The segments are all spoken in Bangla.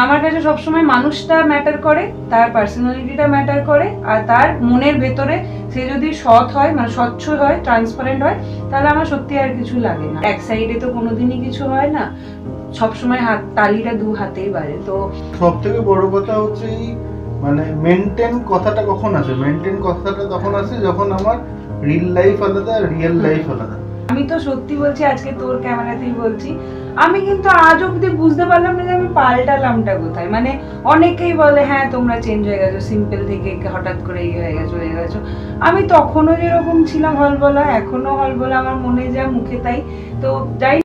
আমার কাছে সবসময় মানুষটা ম্যাটার করে, তার পার্সোনালিটিটা ম্যাটার করে, আর তার মনের ভেতরে সে যদি সৎ হয়, মানে স্বচ্ছ হয়, ট্রান্সপারেন্ট হয়, তাহলে আমার সত্যি আর কিছু লাগে না। এক সাইডে তো কোনোদিনই কিছু হয় না, সবসময় তালিটা দু হাতেই বাড়ে। তো সব থেকে বড় কথা হচ্ছে মানে মেনটেন কথাটা কখন আসে, মেনটেন কথাটা তখন আসে যখন আমার রিল লাইফ আলাদা, রিয়েল লাইফ আলাদা। আমি তো সত্যি বলছি, আজকে তোর ক্যামেরাতেই বলছি, আমি কিন্তু আজ অব্দি বুঝতে পারলাম না যে আমি পাল্টালামটা কোথায়। মানে অনেকেই বলে হ্যাঁ তোমরা চেঞ্জ হয়ে গেছো, সিম্পল থেকে হঠাৎ করে এই হয়ে গেছো। আমি তখনও যেরকম ছিলাম হলবলা, এখনো হলবলা, আমার মনে যা মুখে তাই। তো যাই,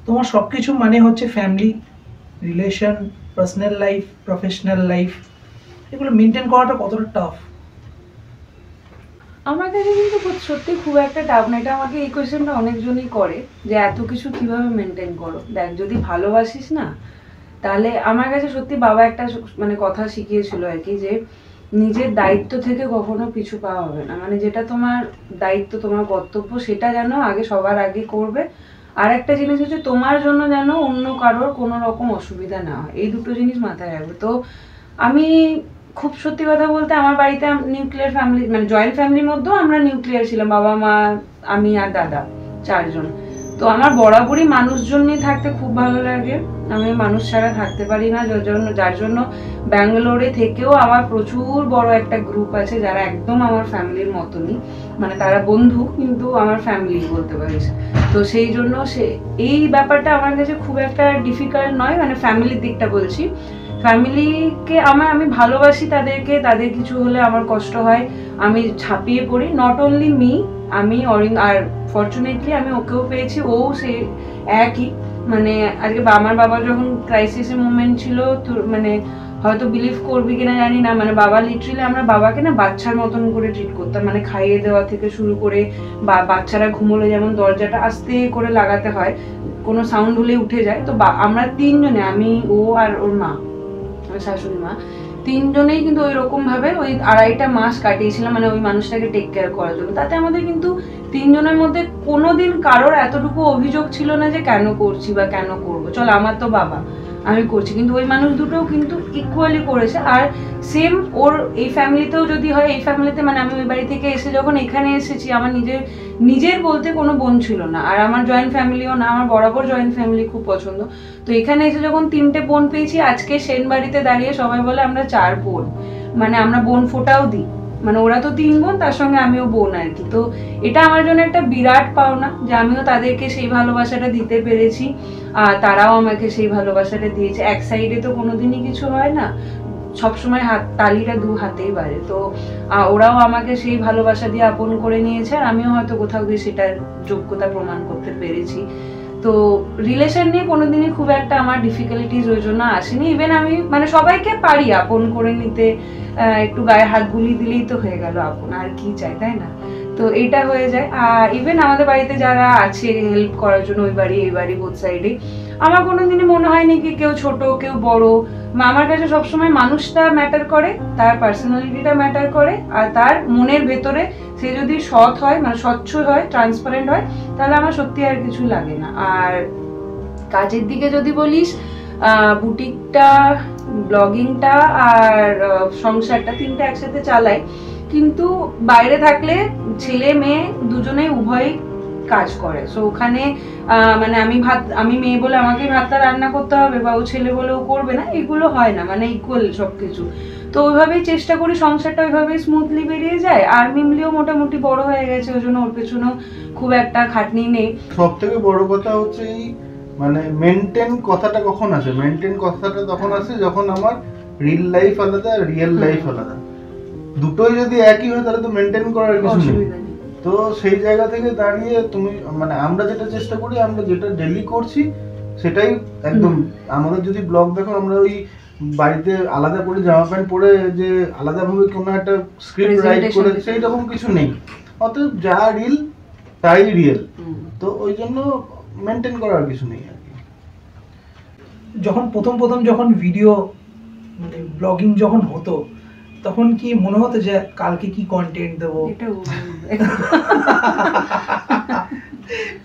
তোমার সবকিছু মানে হচ্ছে family, relation, personal life, professional life, এগুলো মেনটেন করাটা কতটা টাফ? আমার কাছে কিন্তু সত্যি খুব একটা টাফ না। এটা আমাকে এই কোয়েশ্চেনটা অনেকজনই করে যে এত কিছু কিভাবে মেনটেন করো। দেখ, যদি ভালোবাসিস না, তাহলে আমার কাছে সত্যি বাবা একটা মানে কথা শিখিয়েছিল আর কি, যে নিজের দায়িত্ব থেকে কখনো পিছু পাওয়া হবে না। মানে যেটা তোমার দায়িত্ব, তোমার কর্তব্য, সেটা যেন আগে সবার আগে করবে। আর একটা জিনিস হচ্ছে তোমার জন্য যেন অন্য কারোর কোনো রকম অসুবিধা না হয়, এই দুটো জিনিস মাথায় রাখবে। তো আমি খুব সত্যি কথা বলতে, আমার বাড়িতে নিউক্লিয়ার ফ্যামিলি, মানে জয়েন্ট ফ্যামিলির মধ্যেও আমরা নিউক্লিয়ার ছিলাম, বাবা মা আমি আর দাদা, চারজন। তো আমার বরাবরই মানুষজন নিয়ে থাকতে খুব ভালো লাগে, আমি মানুষ ছাড়া থাকতে পারি না। যার জন্য ব্যাঙ্গালোরে থেকেও আমার প্রচুর বড় একটা গ্রুপ আছে যারা একদম আমার ফ্যামিলির মতনই, মানে তারা বন্ধু কিন্তু আমার ফ্যামিলি বলতে পারিস। তো সেই জন্য এই ব্যাপারটা আমার কাছে খুব একটা ডিফিকাল্ট নয়, মানে ফ্যামিলির দিকটা বলছি। ফ্যামিলিকে আমি ভালোবাসি তাদেরকে, তাদের কিছু হলে আমার কষ্ট হয়, আমি ঝাঁপিয়ে পড়ি। নট অনলি মি, আমি আর ফরচুনেটলি আমি ওকেও পেয়েছি, ও সে একই। মানে আজকে আমার বাবা যখন ক্রাইসিসের মুভমেন্ট ছিল, মানে হয়তো বিলিভ করবি কিনা জানি না, মানে বাবা লিটারালি, আমরা বাবাকে না বাচ্চার মতন করে ট্রিট করতাম। মানে খাইয়ে দেওয়া থেকে শুরু করে, বা বাচ্চারা ঘুমোলে যেমন দরজাটা আস্তে করে লাগাতে হয়, কোনো সাউন্ড হলে উঠে যায়, তো আমরা তিনজনে, আমি, ও আর ওর মা, শাশুড়ি মা, তিনজনেই কিন্তু ওই রকম ভাবে ওই 2.5 মাস কাটিয়েছিলাম, মানে ওই মানুষটাকে টেক কেয়ার করার জন্য। তাতে আমাদের কিন্তু তিনজনের মধ্যে কোনোদিন কারোর এতটুকু অভিযোগ ছিল না যে কেন করছি বা কেন করবো, চল আমার তো বাবা, আমি করছি। কিন্তু ওই মানুষ দুটোও কিন্তু ইকুয়ালি করেছে। আর সেম ওর এই ফ্যামিলিতেও যদি হয়, এই ফ্যামিলিতে মানে আমি ওই বাড়ি থেকে এসে যখন এখানে এসেছি, আমার নিজের বলতে কোনো বোন ছিল না, আর আমার জয়েন্ট ফ্যামিলিও না, আমার বরাবর জয়েন্ট ফ্যামিলি খুব পছন্দ। তো এখানে এসে যখন 3টে বোন পেয়েছি, আজকে সেন বাড়িতে দাঁড়িয়ে সবাই বলে আমরা 4 বোন, মানে আমরা বোন ফোটাও দিই, মানে ওরা তো 3 বোন, তার সঙ্গে আমিও বোন আর কি। তো এটা আমার জন্য একটা বিরাট পাওনা যে আমিও তাদেরকে সেই ভালোবাসাটা দিতে পেরেছি, আর তারাও আমাকে সেই ভালোবাসাটা দিয়েছে। এক সাইডে তো কোনোদিনই কিছু হয় না, সবসময় তালিটা দু হাতেই বাড়ে। তো ওরাও আমাকে সেই ভালোবাসা দিয়ে আপন করে নিয়েছে, আর আমিও হয়তো কোথাও গিয়ে সেটার যোগ্যতা প্রমাণ করতে পেরেছি। তো রিলেশন নিয়ে কোনোদিনই খুব একটা আমার ডিফিকাল্টিজ ওই জন্য আসেনি। ইভেন আমি মানে সবাইকে পারি আপন করে নিতে, একটু গায়ে হাত বুলিয়ে দিলেই তো হয়ে গেল আপন, আর কি চাই, তাই না? তো এইটা হয়ে যায়। আর ইভেন আমাদের বাড়িতে যারা আছে হেল্প করার জন্য, ওই বাড়ি এই বাড়ি বোথ সাইডে, আমার কোনোদিনই মনে হয়নি কি কেউ ছোট কেউ বড়। আমার কাছে সবসময় মানুষটা ম্যাটার করে, তার পার্সোনালিটিটা ম্যাটার করে, আর তার মনের ভেতরে সে যদি সৎ হয়, মানে স্বচ্ছ হয়, ট্রান্সপারেন্ট হয়, তাহলে আমার সত্যি আর কিছু লাগে না। আর কাজের দিকে যদি বলিস, বুটিকটা, ব্লগিংটা আর সংসারটা, 3টে একসাথে চালাই। কিন্তু বাইরে থাকলে ছেলে মেয়ে দুজনেই উভয়ই কাজ করে। সো ওখানে মানে আমি মেয়ে বলে আমাকেই ভাতটা রান্না করতে হবে, বা ও ছেলে বলে ও করবে না, এগুলো হয় না, মানে ইকুয়াল সবকিছু। তো ওইভাবেই চেষ্টা করি, সংসারটা ওইভাবেই স্মুথলি বেরিয়ে যায়। আর মিমলিও মোটামুটি বড় হয়ে গেছে, ওই জন্য ওর পেছনেও খুব একটা খাটনি নেই। সব থেকে বড় কথা হচ্ছে মানে মেনটেন কথাটা কখন আসে, মেনটেন কথাটা তখন আসে যখন আমার রিল লাইফ আলাদা, রিয়েল লাইফ আলাদা। দুটোই যদি একই হয় তাহলে তো মেনটেন করার কিছু নেই। তো সেই জায়গা থেকে দাঁড়িয়ে তুমি মানে আমরা যেটা চেষ্টা করি, আমরা যেটা ডেইলি করছি সেটাই একদম। আমাদের যদি ব্লগ দেখো, আমরা ওই বাড়িতে আলাদা করে জামা প্যান্ট পরে যে আলাদাভাবে কোনো একটা স্ক্রিপ্ট রাইট করে সেই রকম কিছু নেই। অতএব যা রিল তাই রিয়েল। তো ওই জন্য মেনটেন করার কিছু নেই আর কি। যখন প্রথম যখন ভিডিও ব্লগিং যখন হতো, তখন কি মনে হতো যে কালকে কি কন্টেন্ট দেবো?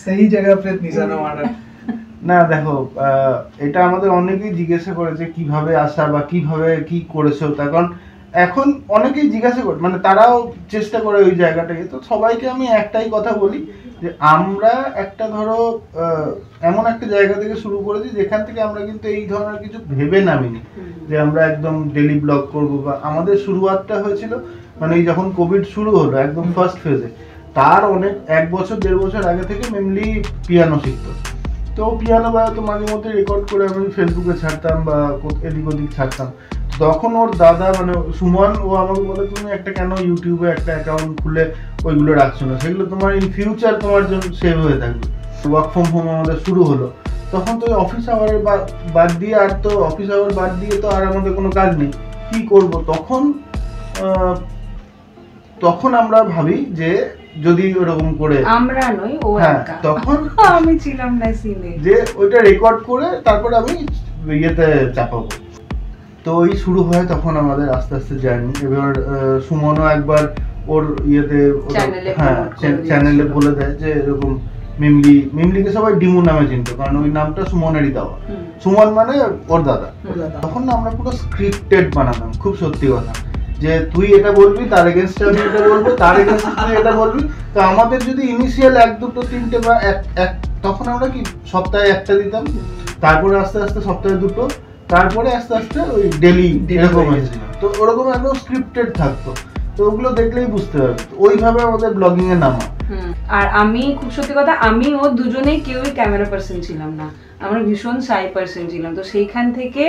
সেই জায়গা पे নিশানা মারা। না দেখো, এটা আমাদের অনেকেই জিজ্ঞাসা করেছে কিভাবে আসা বা কিভাবে কি করেছো, তার কারণ এখন অনেকেই জিজ্ঞাসা করে, মানে তারাও চেষ্টা করে ওই জায়গাটাকে। তো সবাইকে আমি একটাই কথা বলি যে আমরা একটা ধরো এমন একটা জায়গা থেকে শুরু করেছি যেখান থেকে আমরা কিন্তু এই ধরনের কিছু ভেবে নামিনি যে আমরা একদম ডেলি ব্লগ করবো। বা আমাদের শুরুয়াতটা হয়েছিল মানে এই যখন কোভিড শুরু হলো একদম ফার্স্ট ফেজে, তার অনেক 1 বছর 1.5 বছর আগে থেকে মেনলি পিয়ানো শিখতো। তো পিয়ানো বাজাতো, মাঝে মধ্যে রেকর্ড করে আমি ফেসবুকে ছাড়তাম বা এদিক ওদিক ছাড়তাম। তখন ওর দাদা মানে সুমন, ও আমাকে বলে তুমি একটা কেন ইউটিউবে একটা অ্যাকাউন্ট খুলে ওইগুলো রাখছো না, সেগুলো তোমার ইন ফিউচার তোমার জন্য সেভ হয়ে থাকবে। ওয়ার্ক ফ্রম হোম আমাদের শুরু হলো, তখন তো অফিস আওয়ারের বাদ দিয়ে আর তো অফিস আওয়ার বাদ দিয়ে তো আর আমাদের কোনো কাজ নেই, কি করব? তখন আমরা ভাবি যে যদি ওরকম করে আমরা নই, ও একা, তখন আমি ছিলাম না সিনে, যে ওইটা রেকর্ড করে তারপর আমি ইয়েতে চাপাবো। তো ওই শুরু হয় তখন আমাদের আস্তে আস্তে জার্নি। এবার সুমনও একবার ওর ইয়েতে চ্যানেলে বলে দেয় যে এরকম মিমলিকে সবাই ডিমু নামে চিনতো, কারণ ওই নামটা সুমনেরই দেওয়া। সুমন মানে ওর দাদা। তখন না আমরা পুরো স্ক্রিপ্টেড বানাতাম, খুব সত্যি কথা, যে তুই এটা বলবি, তার এগেনস্টে আমি এটা বলবো, তার এগেনস্টে তুই এটা বলবি। তো আমাদের যদি ইনিশিয়াল 1 2 3টে বা এক তখন আমরা কি সপ্তাহে একটা দিতাম, তারপরে আস্তে আস্তে সপ্তাহে 2টো, তারপরে আস্তে আস্তে ওই ডেলি এরকম হয়েছিল। তো ওরকম একদম স্ক্রিপ্টেড থাকতো। তো ওগুলো দেখলেই বুঝতে পারবে, ওইভাবে আমাদের ব্লগিং এ নামা। আর আমি খুব সত্যি কথা, আমি ও দুজনেই কেউই ক্যামেরা পার্সন ছিলাম না, আমরা ভীষণ সাই পার্সন ছিলাম। তো সেইখান থেকে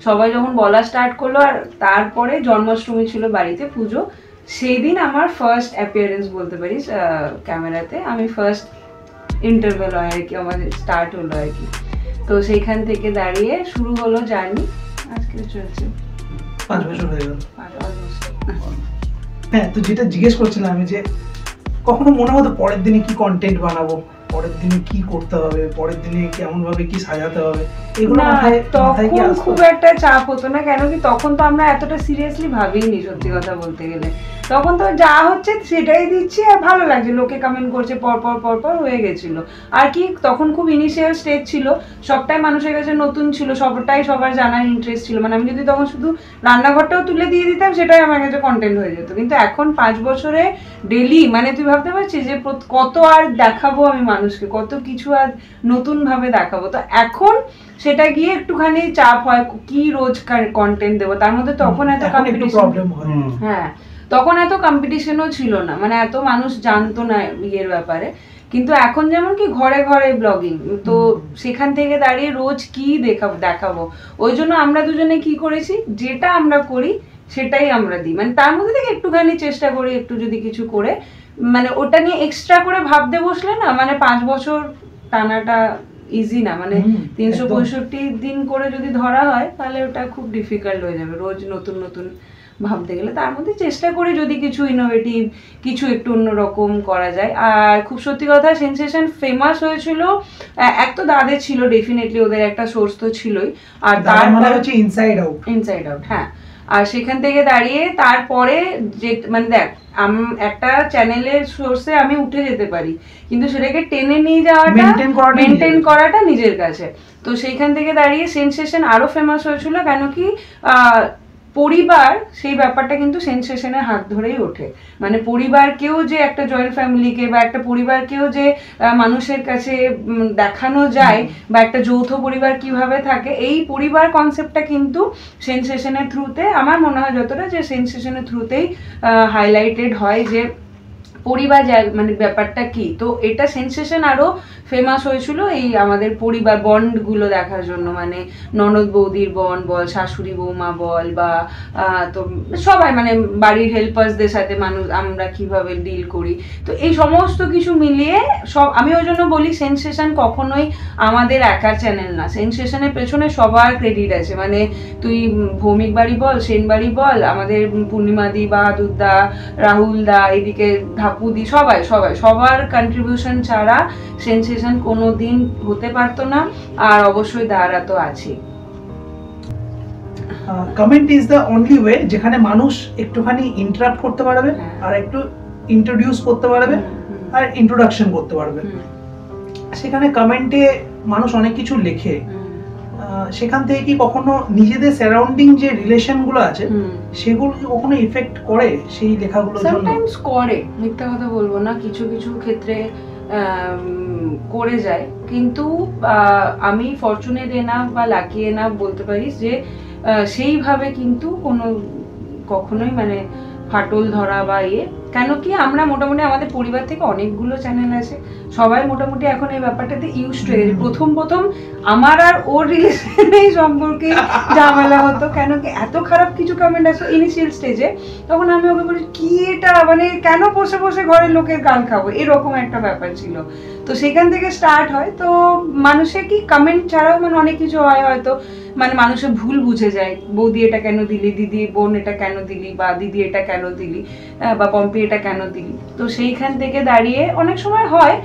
সবাই যখন বলা স্টার্ট করলো, আর তারপরে জন্মাষ্টমী ছিল বাড়িতে পুজো, সেই দিন আমার ফার্স্ট অ্যাপিয়ারেন্স বলতে পারিস ক্যামেরাতে, আমি ফার্স্ট ইন্টারভেল হয় আর কি, আমাদের স্টার্ট হলো আর কি। তো সেইখান থেকে দাঁড়িয়ে শুরু হলো জার্নি, আজকে চলছে 5 বছর হয়ে গেল। হ্যাঁ, তো যেটা জিজ্ঞেস করছিলাম আমি, যে কখনো মনে হতো পরের দিনে কি কন্টেন্ট বানাবো, পরের দিনে কি করতে হবে, পরের দিনে কেমন ভাবে কি সাজাতে হবে, এগুলো তখন খুব একটা চাপ হতো না, কেন কি তখন তো আমরা এতটা সিরিয়াসলি ভাবিনি সত্যি কথা বলতে গেলে। তখন তো যা হচ্ছে সেটাই দিচ্ছি, আর ভালো লাগছে, লোকে কমেন্ট করছে, পর হয়ে গেছিল আর কি। তখন খুব ইনিশিয়াল স্টেজ ছিল, সবটাই মানুষের কাছে নতুন ছিল, সবটাই সবার জানার ইন্টারেস্ট ছিল। মানে আমি যদি তখন শুধু রান্নাঘরটাও তুলে দিয়ে দিতাম, সেটাই আমার কাছে কন্টেন্ট হয়ে যেত। কিন্তু এখন 5 বছরে ডেলি, মানে তুই ভাবতে পারছিস যে কত আর দেখাবো আমি মানুষকে, কত কিছু আর নতুন ভাবে দেখাবো। তো এখন সেটা গিয়ে একটুখানি চাপ হয়, কি রোজ কন্টেন্ট দেবো, তার মধ্যে তখন এত কম্পিটিশন, হ্যাঁ তখন এত কম্পিটিশনও ছিল না, মানে এত মানুষ জানতো না ইয়ের ব্যাপারে। কিন্তু এখন যেমন কি ঘরে ঘরে ব্লগিং, তো সেখান থেকে দাঁড়িয়ে রোজ কি দেখাবো, ওই জন্য আমরা দুজনে কি করেছি, যেটা আমরা করি সেটাই আমরা দিই, মানে তার মধ্যে থেকে একটুখানি চেষ্টা করি একটু যদি কিছু করে, মানে ওটা নিয়ে এক্সট্রা করে ভাবতে বসলে না, মানে 5 বছর টানাটা ইজি না, মানে 365 দিন করে যদি ধরা হয় তাহলে ওটা খুব ডিফিকাল্ট হয়ে যাবে রোজ নতুন নতুন ভাবতে গেলে। তার মধ্যে চেষ্টা করি যদি কিছু ইনোভেটিভ, কিছু একটু অন্যরকম করা যায়। আর খুব সত্যি কথা, সেন্সেশন ফেমাস হয়েছিল, এক তো দাদের ছিল ডেফিনেটলি, ওদের একটা সোর্স তো ছিলই, আর তার মানে হচ্ছে ইনসাইড আউট, হ্যাঁ। আর সেখান থেকে দাঁড়িয়ে তারপরে যে মানে দেখ, একটা চ্যানেলের সোর্সে আমি উঠে যেতে পারি, কিন্তু সেটাকে টেনে নিয়ে যাওয়াটা, মেনটেন করাটা নিজের কাছে। তো সেইখান থেকে দাঁড়িয়ে সেন্সেশন আরো ফেমাস হয়েছিল, কেন কি পরিবার, সেই ব্যাপারটা কিন্তু সেন্সেশনের হাত ধরেই ওঠে। মানে পরিবারকেও যে একটা জয়েন্ট ফ্যামিলিকে বা একটা পরিবারকেও যে মানুষের কাছে দেখানো যায়, বা একটা যৌথ পরিবার কিভাবে থাকে, এই পরিবার কনসেপ্টটা কিন্তু সেন্সেশনের থ্রুতে, আমার মনে হয় যতটা, যে সেন্সেশনের থ্রুতেই হাইলাইটেড হয় যে পরিবার মানে ব্যাপারটা কি। তো এটা সেন্সেশন আরো ফেমাস হয়েছিল এই আমাদের পরিবার বন্ডগুলো দেখার জন্য, মানে ননদ বৌদির বন্ড বল, শাশুড়ি বৌমা বল, বা তো সবাই মানে বাড়ির হেল্পার্সদের সাথে মানুষ আমরা কিভাবে ডিল করি। তো এই সমস্ত কিছু মিলিয়ে সব, আমি ওই জন্য বলি সেন্সেশন কখনোই আমাদের একার চ্যানেল না, সেন্সেশনের পেছনে সবার ক্রেডিট আছে। মানে তুই ভৌমিক বাড়ি বল, সেন বাড়ি বল, আমাদের পূর্ণিমাদি, বাহাদুর দা, রাহুল দা, এদিকে ধাপুদি, সবার কন্ট্রিবিউশন ছাড়া সেন্সেশন কোনোদিন হতে পারতো না। আর অবশ্যই দাঁড়া তো আছে। Comment is the only way, যেখানে মানুষ একটুখানি ইন্টারাপ্ট করতে পারবে আর একটু ইন্ট্রোডিউস করতে পারবে, আর ইন্ট্রোডাকশন করতে পারবে। হুম, সেখানে কমেন্টে মানুষ অনেক কিছু লেখে, হুম, সেখান থেকে কি কখনো নিজেদের সারাউন্ডিং যে রিলেশন গুলো আছে হুম। সেগুলো কি কখনো ইফেক্ট করে সেই লেখাগুলোর জন্য? সামটাইমস করে, মিথ্যা কথা বলবো না, কিছু কিছু ক্ষেত্রে করে যায়, কিন্তু আমি ফরচুনেট এনাফ বা লাকি এনাফ বলতে পারিস যে সেইভাবে কিন্তু কোনো কখনোই মানে ফাটল ধরা বা কেন কি আমরা মোটামুটি আমাদের পরিবার থেকে অনেকগুলো চ্যানেল আছে, সবাই মোটামুটি এখন এই ব্যাপারটাতে ইউজ টু গেছে। প্রথম আমার আর ওর রিলেশনের সম্পর্কে ঝামেলা হতো, কেন কি এত খারাপ কিছু কমেন্ট আসতো ইনিশিয়াল স্টেজে, তখন আমি ওকে বলি কি এটা মানে কেন বসে বসে ঘরের লোকের গাল খাবো, এরকম একটা ব্যাপার ছিল। তো সেখান থেকে স্টার্ট হয়। তো মানুষের কি কমেন্ট ছাড়াও মানে অনেক কিছু হয়, হয়তো মানে মানুষের ভুল বুঝে যায়, বৌদি এটা কেন দিলি, দিদি বোন এটা কেন দিলি, বা দিদি এটা কেন দিলি, বা পম্পি এটা কেন দিলি। তো সেইখান থেকে দাঁড়িয়ে অনেক সময় হয়,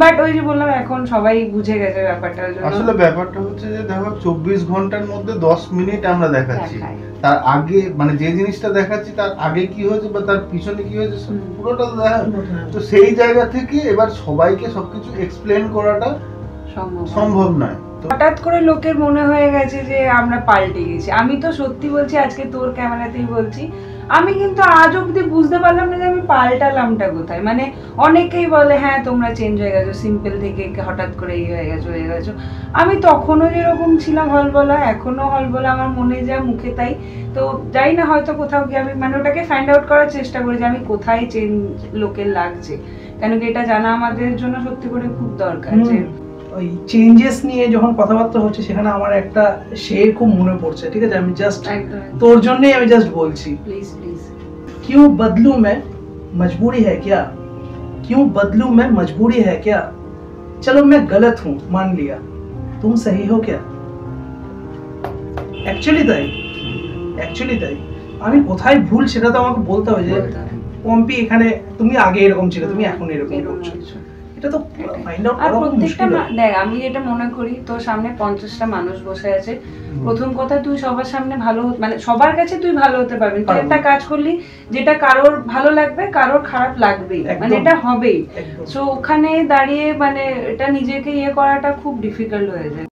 বাট ওই যে বললাম এখন সবাই বুঝে গেছে ব্যাপারটা। আসলে ব্যাপারটা হচ্ছে যে দেখো 24 ঘন্টার মধ্যে 10 মিনিট আমরা দেখাচ্ছি, দেখায়। তার আগে মানে যে জিনিসটা দেখাচ্ছি তার আগে কি হয়েছে বা তার পিছনে কি হয়েছে পুরোটা তো দেখা। তো সেই জায়গা থেকে এবার সবাইকে সবকিছু এক্সপ্লেন করাটা সম্ভব নয়। হঠাৎ করে লোকের মনে হয়ে গেছে যে আমরা পাল্টে গেছি। আমি তো সত্যি বলছি, আজকে তোর ক্যামেরাতেই বলছি, আমি কিন্তু আজ অব্দি বুঝতে পারলাম না যে আমি পাল্টালামটা কোথায়। মানে অনেকেই বলে হ্যাঁ তোমরা চেঞ্জ হয়ে গেছো, সিম্পল থেকে হঠাৎ করে হয়ে গেছো। আমি তখনও যেরকম ছিলাম হলবলা, এখনো হলবলা, আমার মনে যা মুখে তাই। তো যাই না, হয়তো কোথাও গিয়ে আমি মানে ওটাকে ফাইন্ড আউট করার চেষ্টা করি যে আমি কোথায় চেঞ্জ লোকের লাগছে, কেন কি এটা জানা আমাদের জন্য সত্যি করে খুব দরকার। যে ওই চেঞ্জেস নিয়ে যখন কথাবার্তা হচ্ছে সেখানে আমার একটা শের খুব মনে পড়ছে, ঠিক আছে? আমি জাস্ট তোর জন্যই আমি জাস্ট বলছি, প্লিজ প্লিজ। क्यों बदलूं मैं, मजबूरी है क्या? क्यों बदलूं मैं, मजबूरी है क्या? चलो मैं गलत हूं मान लिया, तुम सही हो क्या? অ্যাকচুয়ালি তাই আমি কোথায় ভুল সেটা তো আমাকে বলতে হবে। যে পম্পি এখানে তুমি আগে এরকম ছিল, তুমি এখন এরকম করছো, এটা তো ফাইন্ড আউট আর করা খুব প্রত্যেকটা মুশকিল। দেখ, আমি যেটা মনে করি, তোর সামনে 50টা মানুষ বসে আছে, প্রথম কথা তুই সবার সামনে ভালো মানে সবার কাছে তুই ভালো হতে পারবি। তুই একটা কাজ করলি যেটা কারোর ভালো লাগবে, কারোর খারাপ লাগবেই, মানে এটা হবেই। সো ওখানে দাঁড়িয়ে মানে এটা নিজেকে করাটা খুব ডিফিকাল্ট হয়ে যায়।